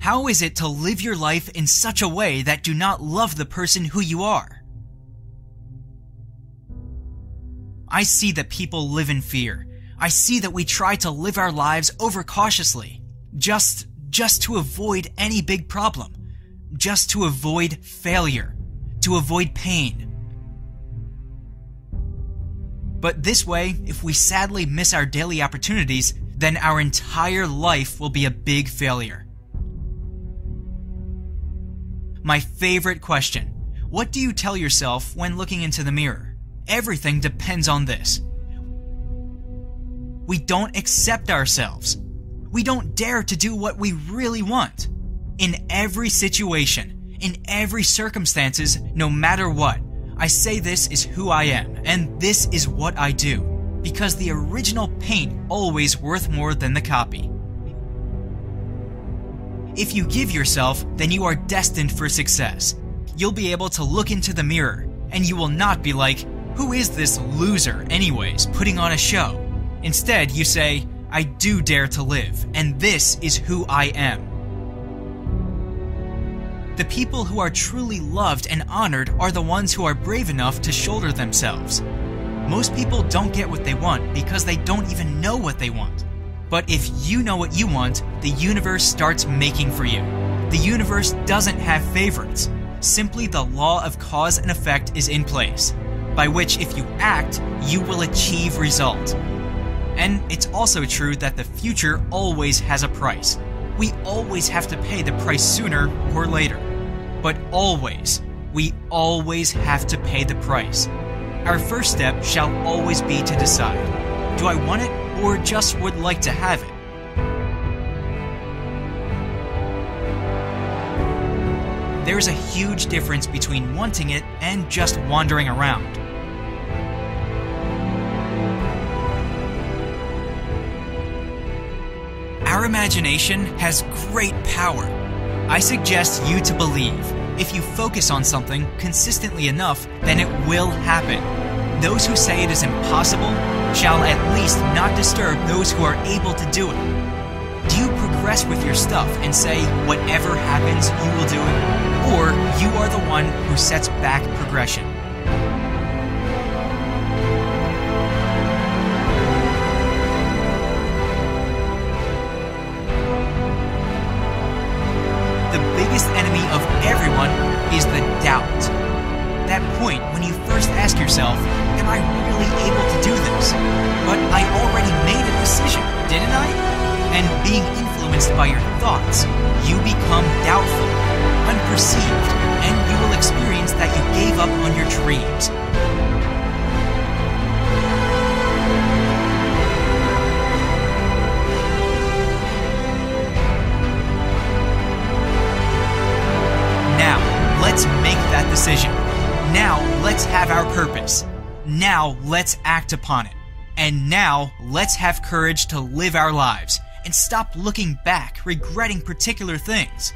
How is it to live your life in such a way that do not love the person who you are? I see that people live in fear. I see that we try to live our lives overcautiously, just to avoid any big problem, just to avoid failure, to avoid pain. But this way, if we sadly miss our daily opportunities, then our entire life will be a big failure. My favorite question: what do you tell yourself when looking into the mirror? Everything depends on this. We don't accept ourselves. We don't dare to do what we really want. In every situation, in every circumstances, no matter what, I say this is who I am, and this is what I do, because the original paint always worth more than the copy. If you give yourself, then you are destined for success. You'll be able to look into the mirror, and you will not be like, "Who is this loser anyways, putting on a show?" Instead, you say, "I do dare to live, and this is who I am." The people who are truly loved and honored are the ones who are brave enough to shoulder themselves. Most people don't get what they want because they don't even know what they want. But if you know what you want, the universe starts making for you. The universe doesn't have favorites. Simply the law of cause and effect is in place, by which if you act, you will achieve result. And it's also true that the future always has a price. We always have to pay the price sooner or later. But always, we always have to pay the price. Our first step shall always be to decide, do I want it or just would like to have it? There's a huge difference between wanting it and just wandering around. Our imagination has great power. I suggest you to believe. If you focus on something consistently enough, then it will happen. Those who say it is impossible shall at least not disturb those who are able to do it. Do you progress with your stuff and say, whatever happens, you will do it? Or you are the one who sets back progression? The biggest enemy of everyone is the doubt. That point when you first ask yourself, am I really able to do this? But I already made a decision, didn't I? And being influenced by your thoughts, you become doubtful, unperceived, and you will experience that you gave up on your dreams. Now, let's make that decision. Now, let's have our purpose. Now, let's act upon it. And now, let's have courage to live our lives and stop looking back, regretting particular things.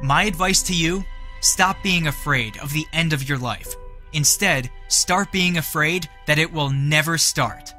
My advice to you, stop being afraid of the end of your life. Instead, start being afraid that it will never start.